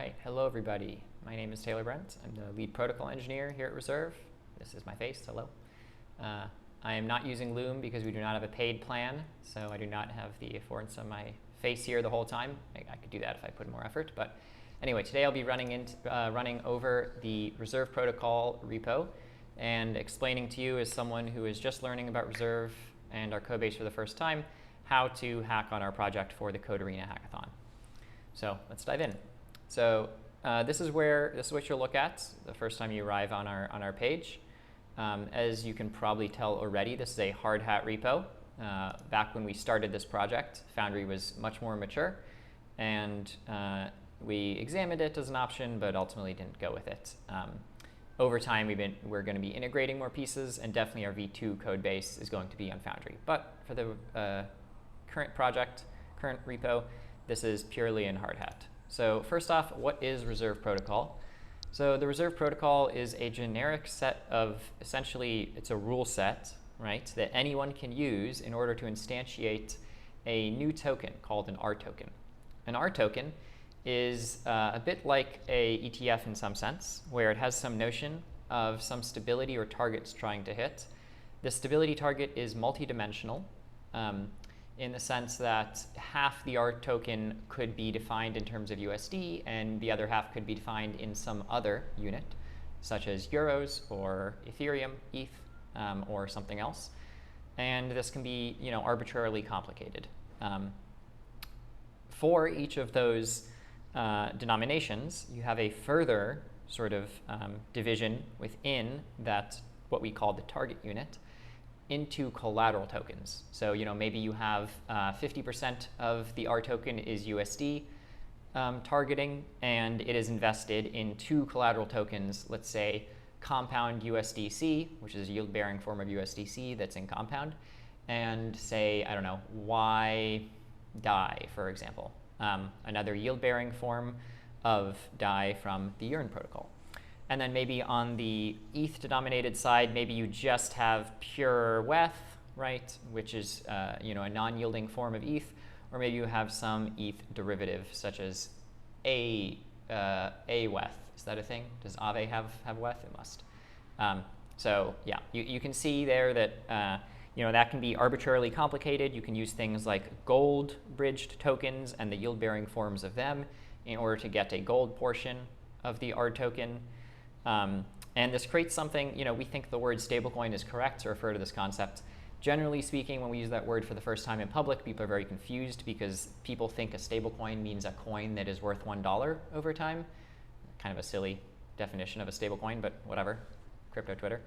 right, hello everybody. My name is Taylor Brent. I'm the lead protocol engineer here at Reserve. This is my face, hello. I am not using Loom because we do not have a paid plan, so I do not have the affordance of my face here the whole time. I could do that if I put in more effort, but anyway, today I'll be running over the Reserve Protocol repo and explaining to you, as someone who is just learning about Reserve and our codebase for the first time, how to hack on our project for the Code4rena hackathon. So let's dive in. So this is what you'll look at the first time you arrive on our page. As you can probably tell already, this is a hard hat repo. Back when we started this project, Foundry was much more mature, and we examined it as an option, but ultimately didn't go with it. Over time, we're going to be integrating more pieces, and definitely our v2 code base is going to be on Foundry. But for the current project, current repo, this is purely in hard hat. So first off, what is Reserve Protocol? So the Reserve Protocol is a generic set of, essentially, it's a rule set, right, that anyone can use in order to instantiate a new token called an RToken. An RToken is a bit like a ETF in some sense, where it has some notion of some stability or targets trying to hit. The stability target is multidimensional, in the sense that half the RToken could be defined in terms of USD, and the other half could be defined in some other unit, such as euros or Ethereum, ETH, or something else. And this can be, arbitrarily complicated. For each of those denominations, you have a further sort of division within that, what we call the target unit, into collateral tokens. So maybe you have 50% of the RToken is USD targeting, and it is invested in two collateral tokens, let's say compound USDC, which is a yield-bearing form of USDC that's in compound, and say, I don't know, DAI, for example, another yield-bearing form of DAI from the Yearn protocol. And then maybe on the ETH denominated side, maybe you just have pure WETH, right, which is a non-yielding form of ETH, or maybe you have some ETH derivative, such as a WETH. Is that a thing? Does Aave have WETH? It must. So yeah, you can see there that that can be arbitrarily complicated. You can use things like gold bridged tokens and the yield-bearing forms of them in order to get a gold portion of the RToken. And this creates something, we think the word stablecoin is correct to refer to this concept. Generally speaking, when we use that word for the first time in public, people are very confused because people think a stablecoin means a coin that is worth $1 over time. Kind of a silly definition of a stablecoin, but whatever, crypto Twitter.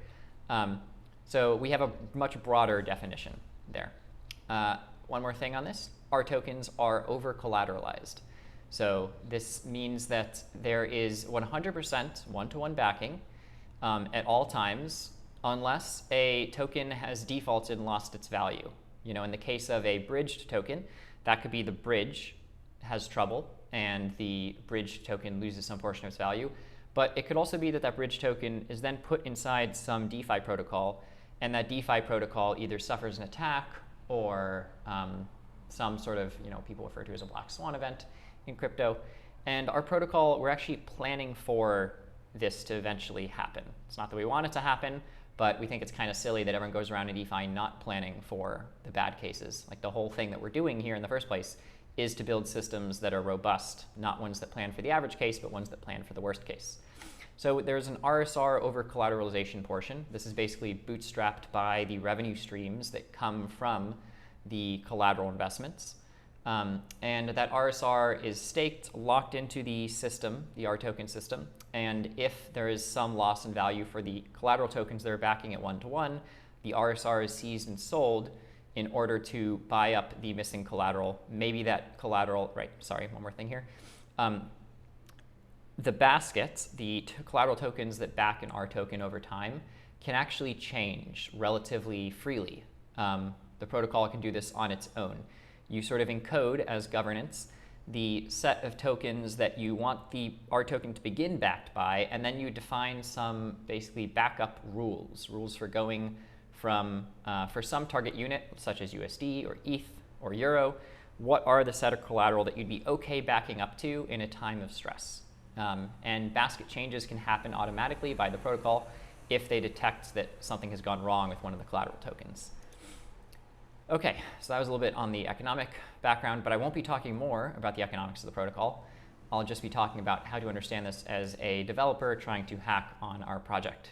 So we have a much broader definition there. One more thing on this, RTokens are over-collateralized. So this means that there is 100% one-to-one backing at all times, unless a token has defaulted and lost its value. In the case of a bridged token, that could be the bridge has trouble and the bridged token loses some portion of its value. But it could also be that that bridge token is then put inside some DeFi protocol, and that DeFi protocol either suffers an attack or some sort of, people refer to as a black swan event in crypto. And our protocol, we're actually planning for this to eventually happen. It's not that we want it to happen, but we think it's kind of silly that everyone goes around in DeFi not planning for the bad cases. Like, the whole thing that we're doing here in the first place is to build systems that are robust, not ones that plan for the average case, but ones that plan for the worst case. So there's an RSR over collateralization portion. This is basically bootstrapped by the revenue streams that come from the collateral investments. And that RSR is staked, locked into the system, the RToken system, and if there is some loss in value for the collateral tokens that are backing at one-to-one, the RSR is seized and sold in order to buy up the missing collateral. Maybe that collateral, right, sorry, one more thing here. The basket, the collateral tokens that back an RToken over time, can actually change relatively freely. The protocol can do this on its own. You sort of encode as governance the set of tokens that you want the RToken to begin backed by, and then you define some basically backup rules for going from, for some target unit, such as USD or ETH or Euro, what are the set of collateral that you'd be okay backing up to in a time of stress? And basket changes can happen automatically by the protocol if they detect that something has gone wrong with one of the collateral tokens. Okay, so that was a little bit on the economic background, but I won't be talking more about the economics of the protocol. I'll just be talking about how to understand this as a developer trying to hack on our project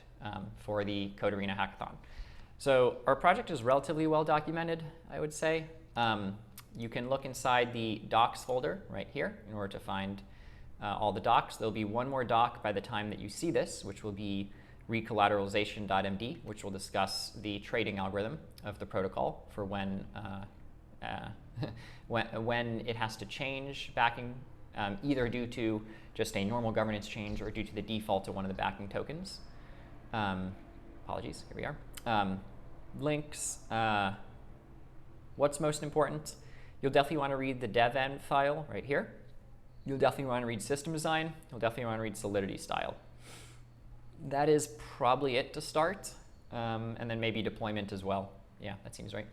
for the Code4rena hackathon. So our project is relatively well documented, I would say. You can look inside the docs folder right here in order to find all the docs. There'll be one more doc by the time that you see this, which will be recollateralization.md, which will discuss the trading algorithm of the protocol for when it has to change backing, either due to just a normal governance change or due to the default of one of the backing tokens. Apologies, here we are. Links, what's most important? You'll definitely want to read the dev.env file right here. You'll definitely want to read system design. You'll definitely want to read solidity style. That is probably it to start, and then maybe deployment as well. Yeah, that seems right.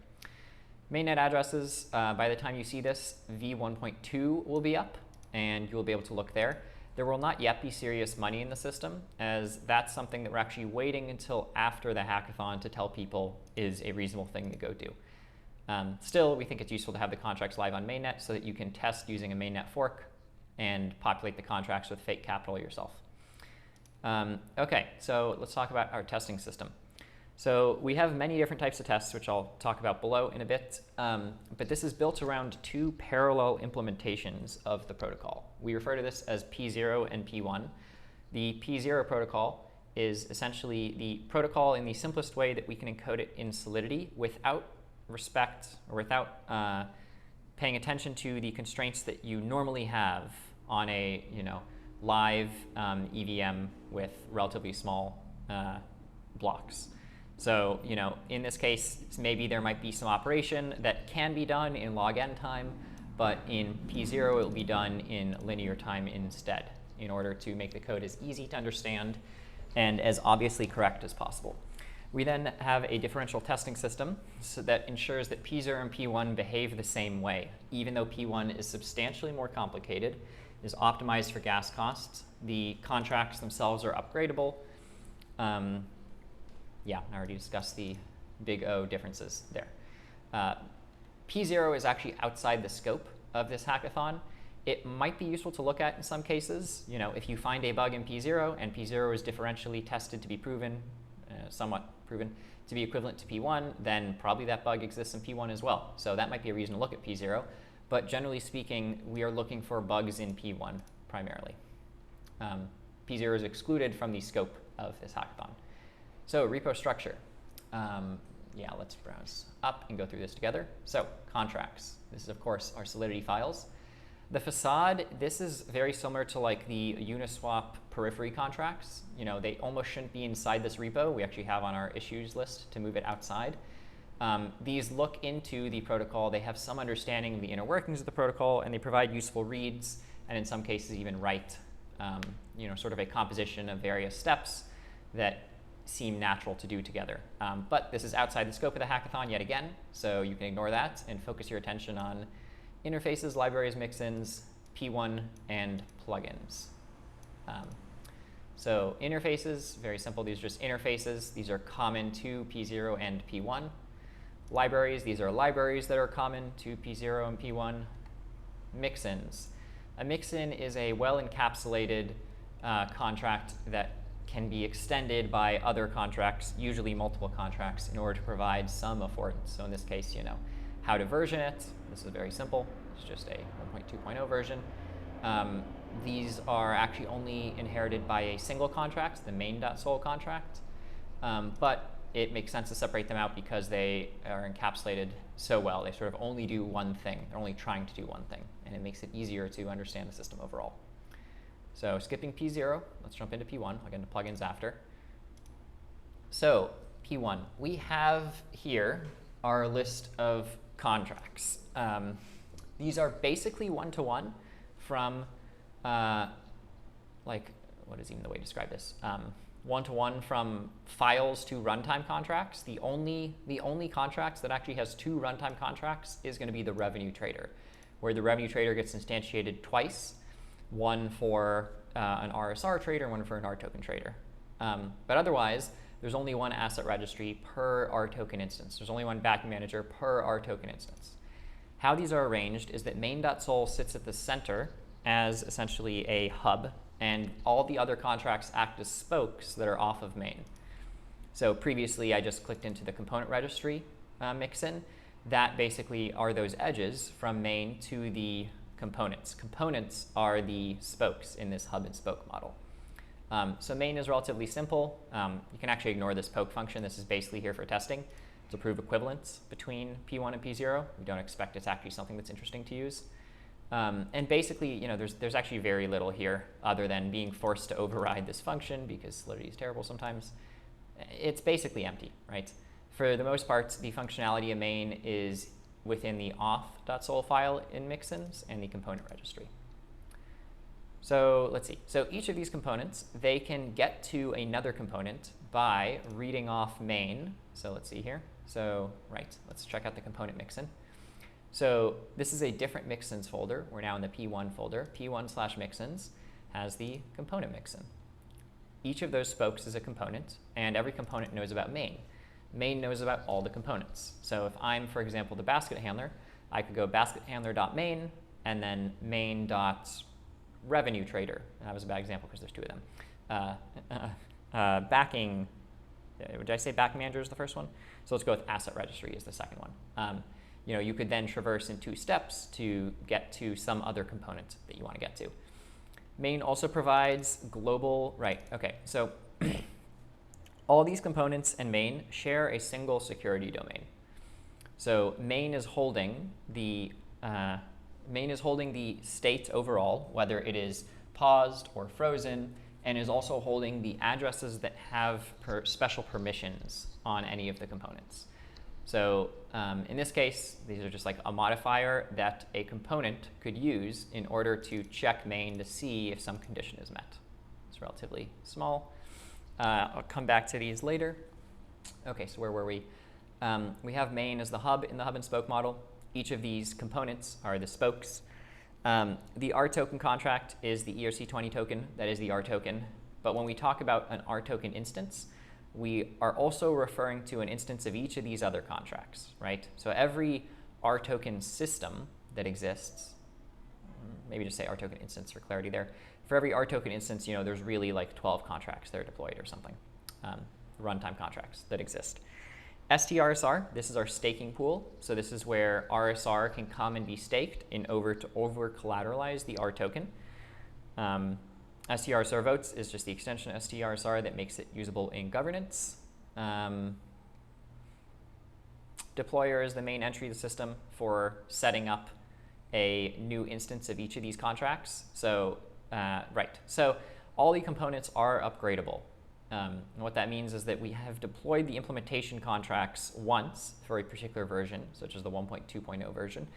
Mainnet addresses, by the time you see this, v1.2 will be up, and you'll be able to look there. There will not yet be serious money in the system, as that's something that we're actually waiting until after the hackathon to tell people is a reasonable thing to go do. Still, we think it's useful to have the contracts live on mainnet so that you can test using a mainnet fork and populate the contracts with fake capital yourself. Okay, so let's talk about our testing system. So we have many different types of tests, which I'll talk about below in a bit, but this is built around two parallel implementations of the protocol. We refer to this as P0 and P1. The P0 protocol is essentially the protocol in the simplest way that we can encode it in Solidity without respect or without paying attention to the constraints that you normally have on a live EVM with relatively small blocks. So, in this case, maybe there might be some operation that can be done in log n time, but in P0 it will be done in linear time instead, in order to make the code as easy to understand and as obviously correct as possible. We then have a differential testing system so that ensures that P0 and P1 behave the same way. Even though P1 is substantially more complicated, is optimized for gas costs, the contracts themselves are upgradable. Yeah, I already discussed the big O differences there. P0 is actually outside the scope of this hackathon. It might be useful to look at in some cases. If you find a bug in P0 and P0 is differentially tested to be proven, somewhat proven, to be equivalent to P1, then probably that bug exists in P1 as well. So that might be a reason to look at P0. But generally speaking, we are looking for bugs in P1 primarily. P0 is excluded from the scope of this hackathon. So repo structure. Yeah, let's browse up and go through this together. So contracts. This is, of course, our Solidity files. The facade, this is very similar to like the Uniswap periphery contracts. They almost shouldn't be inside this repo. We actually have on our issues list to move it outside. These look into the protocol. They have some understanding of the inner workings of the protocol, and they provide useful reads, and in some cases even write sort of a composition of various steps that seem natural to do together. But this is outside the scope of the hackathon yet again, so you can ignore that and focus your attention on interfaces, libraries, mixins, P1, and plugins. So interfaces, very simple. These are just interfaces. These are common to P0 and P1. Libraries, these are libraries that are common to P0 and P1. Mixins. A mixin is a well-encapsulated contract that can be extended by other contracts, usually multiple contracts, in order to provide some affordance. So in this case, how to version it. This is very simple. It's just a 1.2.0 version. These are actually only inherited by a single contract, the main.sol contract. But it makes sense to separate them out because they are encapsulated so well. They sort of only do one thing. They're only trying to do one thing. And it makes it easier to understand the system overall. So skipping P0, let's jump into P1. I'll get into plugins after. So P1, we have here our list of contracts. These are basically one-to-one from, what is even the way to describe this? One-to-one from files to runtime contracts. The only contracts that actually has two runtime contracts is going to be the revenue trader, where the revenue trader gets instantiated twice, one for an RSR trader and one for an RToken trader. But otherwise, there's only one asset registry per RToken instance. There's only one backing manager per RToken instance. How these are arranged is that main.sol sits at the center as essentially a hub, and all the other contracts act as spokes that are off of main. So previously, I just clicked into the component registry mixin. That basically are those edges from main to the components. Components are the spokes in this hub and spoke model. So main is relatively simple. You can actually ignore this poke function. This is basically here for testing to prove equivalence between P1 and P0. We don't expect it's actually something that's interesting to use. And basically, you know, there's actually very little here other than being forced to override this function because Solidity is terrible sometimes. It's basically empty, right? For the most part, the functionality of main is within the auth.sol file in mixins and the component registry. So let's see. So each of these components, they can get to another component by reading off main. So let's see here. So right, let's check out the component mixin. So this is a different mixins folder. We're now in the P1 folder. P1/mixins has the component mixin. Each of those spokes is a component, and every component knows about main. Main knows about all the components. So if I'm, for example, the basket handler, I could go baskethandler.main and then main.revenue trader. That was a bad example because there's two of them. Backing, did I say backing manager is the first one? So let's go with asset registry is the second one. You know, you could then traverse in 2 steps to get to some other component that you want to get to. Main also provides global, right, okay, so all these components and main share a single security domain. So main is holding the state overall, whether it is paused or frozen, and is also holding the addresses that have special permissions on any of the components. So in this case, these are just like a modifier that a component could use in order to check main to see if some condition is met. It's relatively small. I'll come back to these later. OK, so where were we? We have main as the hub in the hub and spoke model. Each of these components are the spokes. The RToken contract is the ERC20 token. That is the RToken. But when we talk about an RToken instance, we are also referring to an instance of each of these other contracts, right? So every RToken system that exists, maybe just say RToken instance for clarity there. For every RToken instance, you know, there's really like 12 contracts that are deployed or something, runtime contracts that exist. STRSR, this is our staking pool. So this is where RSR can come and be staked in order to over-collateralize the RToken. STRSR votes is just the extension of STRSR that makes it usable in governance. Deployer is the main entry of the system for setting up a new instance of each of these contracts. So, so all the components are upgradable. And what that means is that we have deployed the implementation contracts once for a particular version, such as the 1.2.0 version.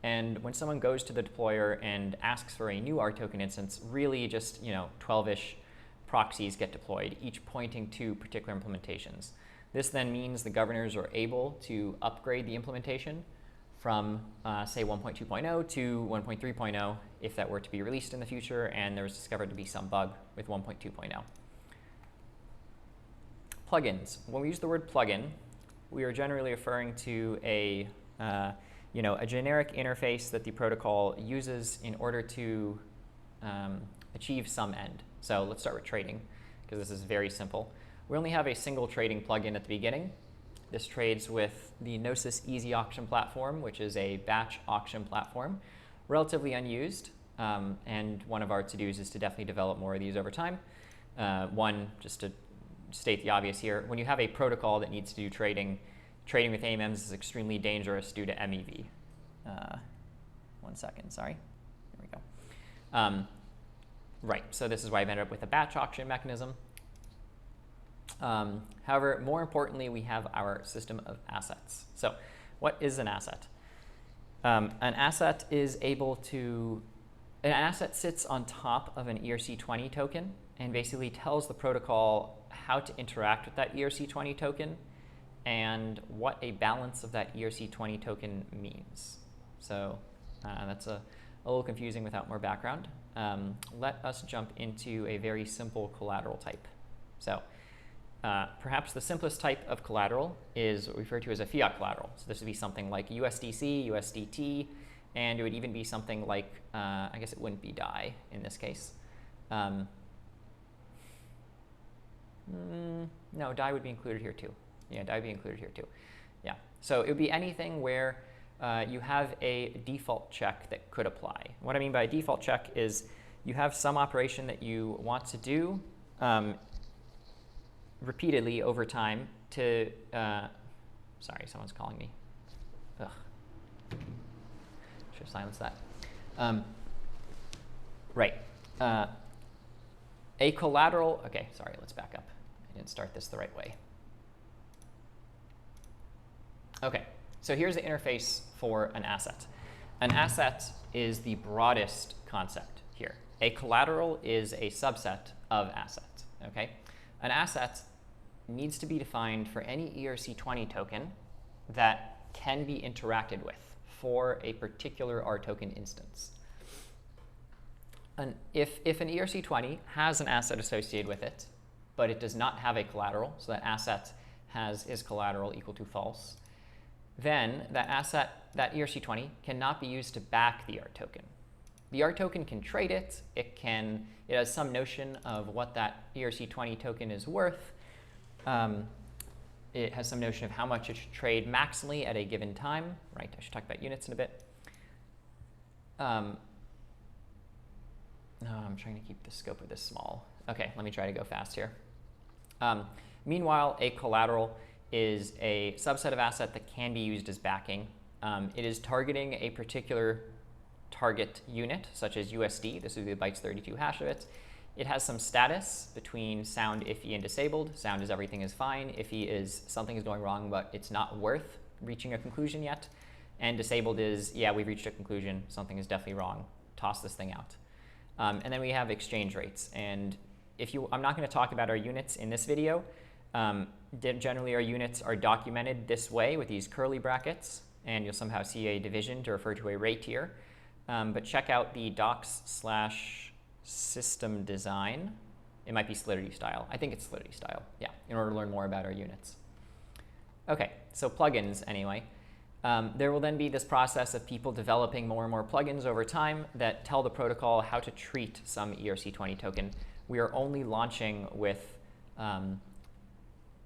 And when someone goes to the deployer and asks for a new RToken instance, really just 12-ish proxies get deployed, each pointing to particular implementations. This then means the governors are able to upgrade the implementation from, say, 1.2.0 to 1.3.0 if that were to be released in the future and there was discovered to be some bug with 1.2.0. Plugins. When we use the word plugin, we are generally referring to a generic interface that the protocol uses in order to achieve some end. So let's start with trading, because this is very simple. We only have a single trading plugin at the beginning. This trades with the Gnosis Easy Auction platform, which is a batch auction platform, relatively unused. And one of our to-dos is to definitely develop more of these over time. One, just to state the obvious here, when you have a protocol that needs to do trading, trading with AMMs is extremely dangerous due to MEV. 1 second, sorry. There we go. Right, so this is why I've ended up with a batch auction mechanism. However, more importantly, we have our system of assets. So what is an asset? An asset sits on top of an ERC20 token and basically tells the protocol how to interact with that ERC20 token and what a balance of that ERC20 token means. So that's a little confusing without more background. let us jump into a very simple collateral type. So perhaps the simplest type of collateral is what we refer to as a fiat collateral. So this would be something like USDC, USDT, and it would even be something like, I guess it wouldn't be DAI in this case. No, DAI would be included here too. Yeah, DAI would be included here too. Yeah, so it would be anything where you have a default check that could apply. What I mean by a default check is you have some operation that you want to do repeatedly over time to, sorry, someone's calling me. Ugh. Should have silenced that. Right. A collateral, okay, sorry, let's back up. I didn't start this the right way. Okay, so here's the interface for an asset. An asset is the broadest concept here. A collateral is a subset of assets, okay? An asset needs to be defined for any ERC20 token that can be interacted with for a particular RToken instance. And if an ERC20 has an asset associated with it, but it does not have a collateral, so that asset is collateral equal to false, then that asset, that ERC20, cannot be used to back the RToken. The RToken can trade it. It has some notion of what that ERC20 token is worth. It has some notion of how much it should trade maximally at a given time. Right, I should talk about units in a bit. No, I'm trying to keep the scope of this small. Okay, let me try to go fast here. Meanwhile, a collateral is a subset of asset that can be used as backing. It is targeting a particular target unit, such as USD. This would be the bytes 32 hash of it. It has some status between sound, iffy, and disabled. Sound is everything is fine. Iffy is something is going wrong, but it's not worth reaching a conclusion yet. And disabled is, yeah, we've reached a conclusion. Something is definitely wrong. Toss this thing out. And then we have exchange rates. And I'm not going to talk about our units in this video. Generally, our units are documented this way with these curly brackets. And you'll somehow see a division to refer to a rate here. But check out the docs/system design. It might be Solidity style. I think it's Solidity style, yeah, in order to learn more about our units. Okay, so plugins anyway. There will then be this process of people developing more and more plugins over time that tell the protocol how to treat some ERC20 token. We are only launching with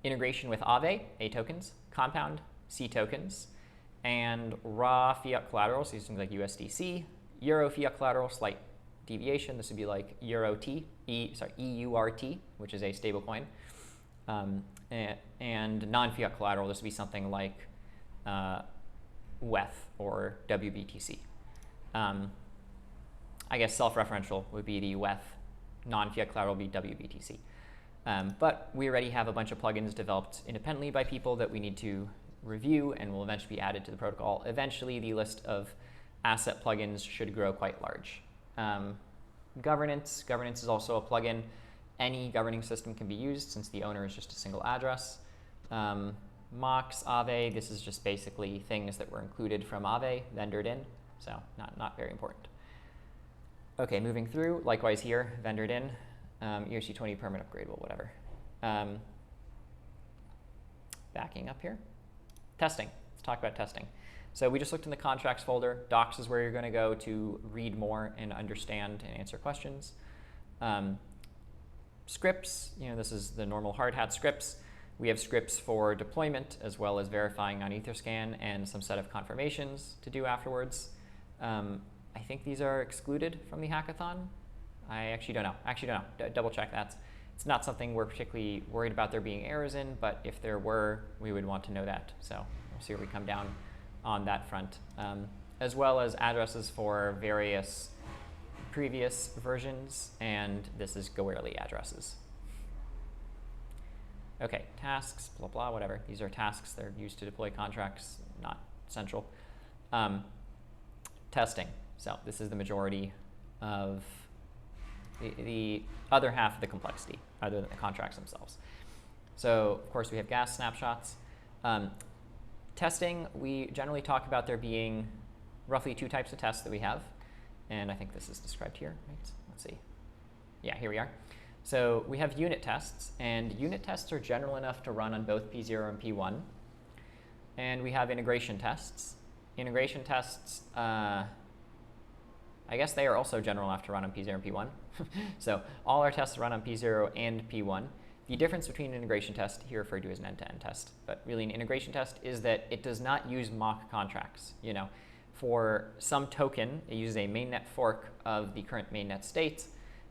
integration with Aave, A tokens, Compound, C tokens, and raw fiat collateral, so things like USDC, Euro fiat collateral, slight deviation. This would be like EURT, which is a stablecoin, and non-fiat collateral. This would be something like WETH or WBTC. I guess self-referential would be the WETH. Non-fiat collateral would be WBTC. But we already have a bunch of plugins developed independently by people that we need to review and will eventually be added to the protocol. Eventually, the list of asset plugins should grow quite large. Governance is also a plugin. Any governing system can be used since the owner is just a single address. Mox, Aave, this is just basically things that were included from Aave, vendored in, so not very important. Okay, moving through, likewise here, vendored in, ERC20 permit upgradable, whatever. Backing up here. Testing, let's talk about testing. So we just looked in the contracts folder. Docs is where you're going to go to read more and understand and answer questions. Scripts, this is the normal hard hat scripts. We have scripts for deployment as well as verifying on Etherscan and some set of confirmations to do afterwards. I think these are excluded from the hackathon. I actually don't know. Double check that. It's not something we're particularly worried about there being errors in, but if there were, we would want to know that. So we'll see where we come down on that front, as well as addresses for various previous versions, and this is Goerli addresses. Okay, tasks, blah, blah, whatever. These are tasks. They're used to deploy contracts, not central. Testing. So this is the majority of the other half of the complexity, other than the contracts themselves. So, of course, we have gas snapshots. Testing, we generally talk about there being roughly 2 types of tests that we have. And I think this is described here, right? let's see. Yeah, here we are. So we have unit tests, and unit tests are general enough to run on both P0 and P1. And we have integration tests. Integration tests, I guess they are also general enough to run on P0 and P1. So all our tests run on P0 and P1. The difference between an integration test, here referred to as an end-to-end test, but really an integration test is that it does not use mock contracts. You know, for some token, it uses a mainnet fork of the current mainnet state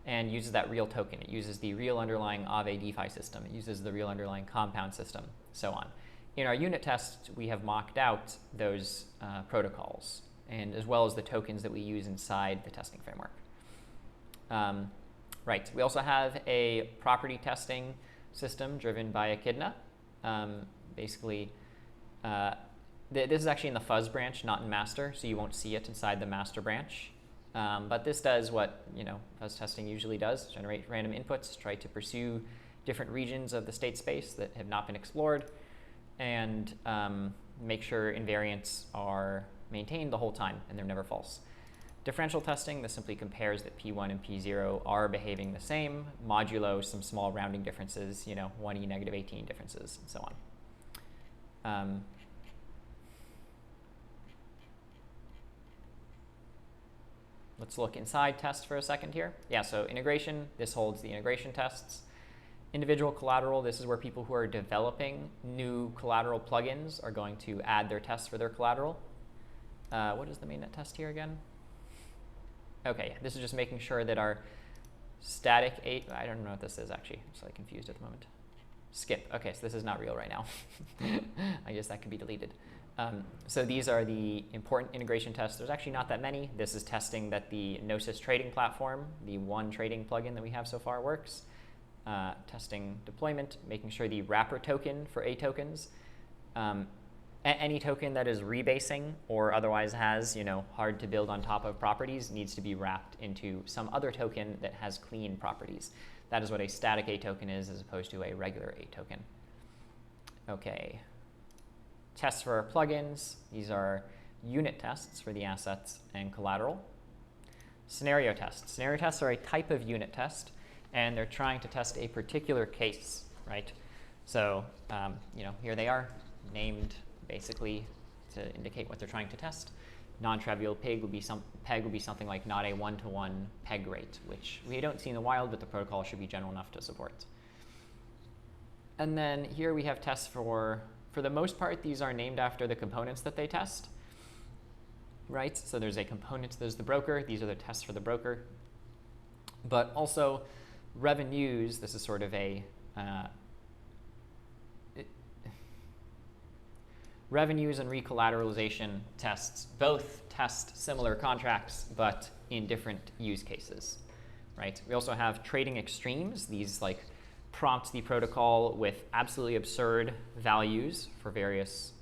and uses that real token. It uses the real underlying Aave DeFi system. It uses the real underlying compound system, so on. In our unit tests, we have mocked out those protocols, and as well as the tokens that we use inside the testing framework. Right, we also have a property testing system driven by Echidna. Basically, this is actually in the fuzz branch, not in master, so you won't see it inside the master branch. But this does what fuzz testing usually does: generate random inputs, try to pursue different regions of the state space that have not been explored, and make sure invariants are maintained the whole time and they're never false. Differential testing, this simply compares that P1 and P0 are behaving the same, modulo some small rounding differences, 1e negative 18 differences, and so on. Let's look inside tests for a second here. Yeah, so integration, this holds the integration tests. Individual collateral, this is where people who are developing new collateral plugins are going to add their tests for their collateral. What is the mainnet test here again? Okay, this is just making sure that our static I don't know what this is actually. I'm slightly confused at the moment. Skip. Okay, so this is not real right now. I guess that could be deleted. So these are the important integration tests. There's actually not that many. This is testing that the Gnosis trading platform, the one trading plugin that we have so far, works. Testing deployment, making sure the wrapper token for aTokens, any token that is rebasing or otherwise has hard to build on top of properties needs to be wrapped into some other token that has clean properties. That is what a static aToken is as opposed to a regular aToken. Okay. Tests for our plugins. These are unit tests for the assets and collateral. Scenario tests. Scenario tests are a type of unit test, and they're trying to test a particular case, right? So, here they are, named basically to indicate what they're trying to test. Non-trivial peg would be something like not a one-to-one peg rate, which we don't see in the wild, but the protocol should be general enough to support. And then here we have tests for the most part, these are named after the components that they test, right? So there's a component, there's the broker. These are the tests for the broker. But also revenues, this is sort of a revenues and recollateralization tests both test similar contracts, but in different use cases, right? We also have trading extremes. These prompt the protocol with absolutely absurd values for various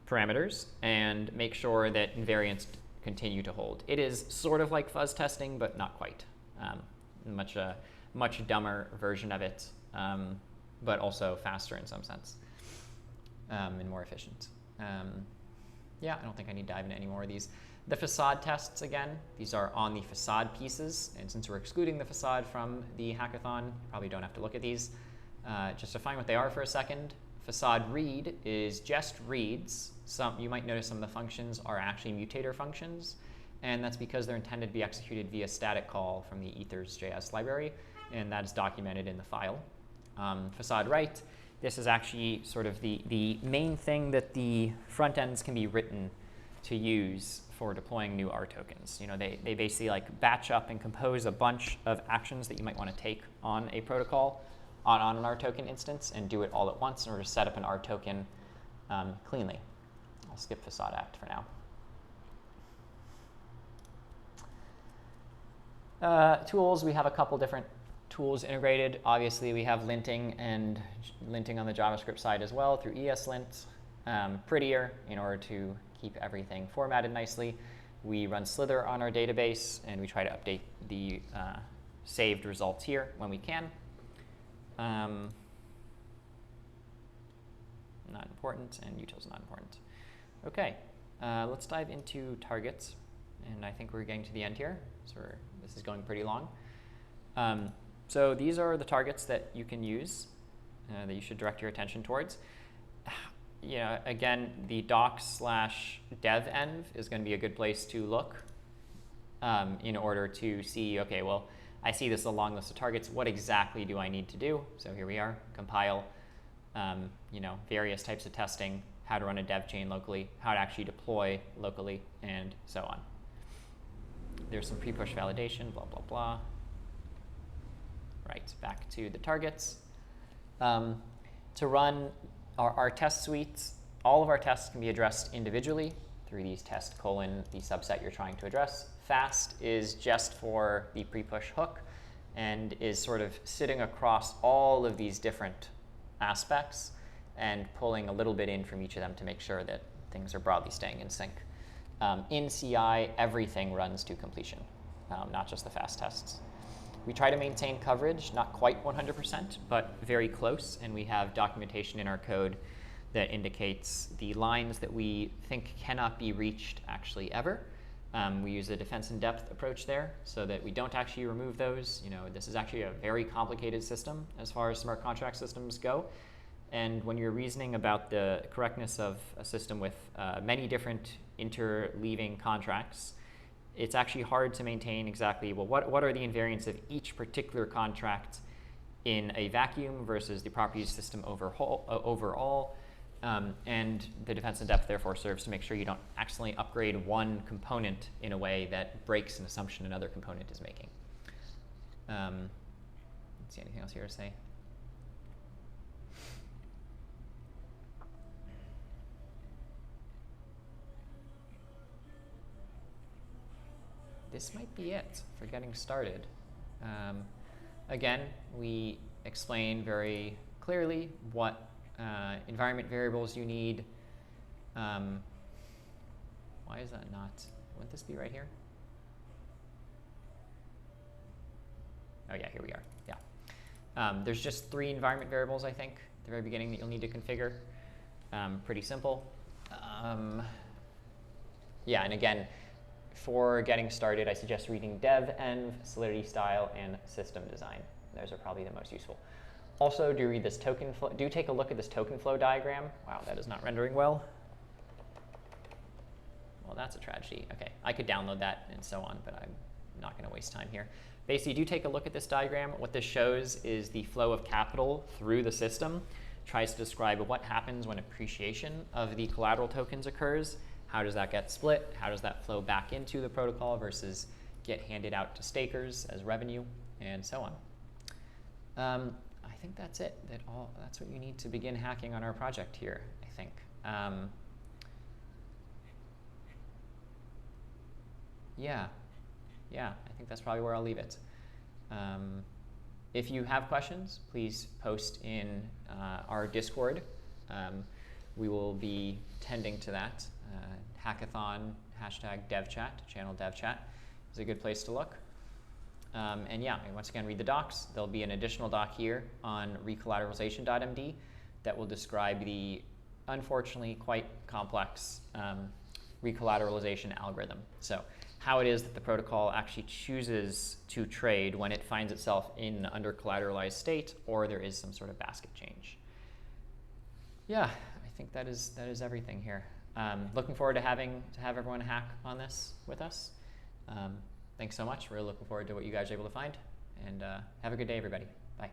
parameters and make sure that invariants continue to hold. It is sort of like fuzz testing, but not quite. Much dumber version of it, but also faster in some sense and more efficient. Yeah, I don't think I need to dive into any more of these. The facade tests, again, these are on the facade pieces, and since we're excluding the facade from the hackathon, you probably don't have to look at these. Just define what they are for a second. Facade read is just reads. You might notice some of the functions are actually mutator functions, and that's because they're intended to be executed via static call from the ethers.js library, and that is documented in the file. Facade write, this is actually sort of the main thing that the front ends can be written to use for deploying new RTokens. They basically batch up and compose a bunch of actions that you might want to take on a protocol, on an RToken instance, and do it all at once in order to set up an RToken cleanly. I'll skip facade act for now. Tools, we have a couple different tools integrated. Obviously, we have linting and linting on the JavaScript side as well through ESLint. Prettier in order to keep everything formatted nicely. We run Slither on our database, and we try to update the saved results here when we can. Not important, and utils not important. Okay, let's dive into targets and I think we're getting to the end here, so this is going pretty long. So these are the targets that you can use, that you should direct your attention towards. Again, the docs/dev-env is going to be a good place to look in order to see, okay, well, I see this a long list of targets. What exactly do I need to do? So here we are, compile, various types of testing, how to run a dev chain locally, how to actually deploy locally, and so on. There's some pre-push validation, blah, blah, blah. Right, back to the targets. To run our test suites, all of our tests can be addressed individually through these test : the subset you're trying to address. Fast is just for the pre-push hook and is sort of sitting across all of these different aspects and pulling a little bit in from each of them to make sure that things are broadly staying in sync. In CI, everything runs to completion, not just the fast tests. We try to maintain coverage, not quite 100%, but very close, and we have documentation in our code that indicates the lines that we think cannot be reached actually ever. We use a defense in depth approach there so that we don't actually remove those. This is actually a very complicated system as far as smart contract systems go. And when you're reasoning about the correctness of a system with many different interleaving contracts, it's actually hard to maintain exactly, well, what are the invariants of each particular contract in a vacuum versus the properties system overall. And the defense in depth therefore serves to make sure you don't accidentally upgrade one component in a way that breaks an assumption another component is making. Let's see, anything else here to say? This might be it for getting started. Again, we explain very clearly what environment variables you need. Why is that not? Wouldn't this be right here? Oh yeah, here we are. Yeah. There's just 3 environment variables, I think, at the very beginning that you'll need to configure. Pretty simple. Yeah, and again, for getting started, I suggest reading dev, env, solidity style, and system design. Those are probably the most useful. Also, do read this token flow. Do take a look at this token flow diagram. Wow, that is not rendering well. Well, that's a tragedy. Okay, I could download that and so on, but I'm not going to waste time here. Basically, do take a look at this diagram. What this shows is the flow of capital through the system. Tries to describe what happens when appreciation of the collateral tokens occurs. How does that get split? How does that flow back into the protocol versus get handed out to stakers as revenue, and so on. I think that's it. That's what you need to begin hacking on our project here, I think. Yeah, I think that's probably where I'll leave it. If you have questions, please post in our Discord. We will be tending to that. Hackathon, #devchat, channel devchat is a good place to look. And yeah, once again, read the docs. There'll be an additional doc here on recollateralization.md that will describe the, unfortunately, quite complex recollateralization algorithm. So how it is that the protocol actually chooses to trade when it finds itself in an under-collateralized state or there is some sort of basket change. Yeah, I think that is everything here. Looking forward to have everyone hack on this with us. Thanks so much. We're looking forward to what you guys are able to find. And have a good day, everybody. Bye.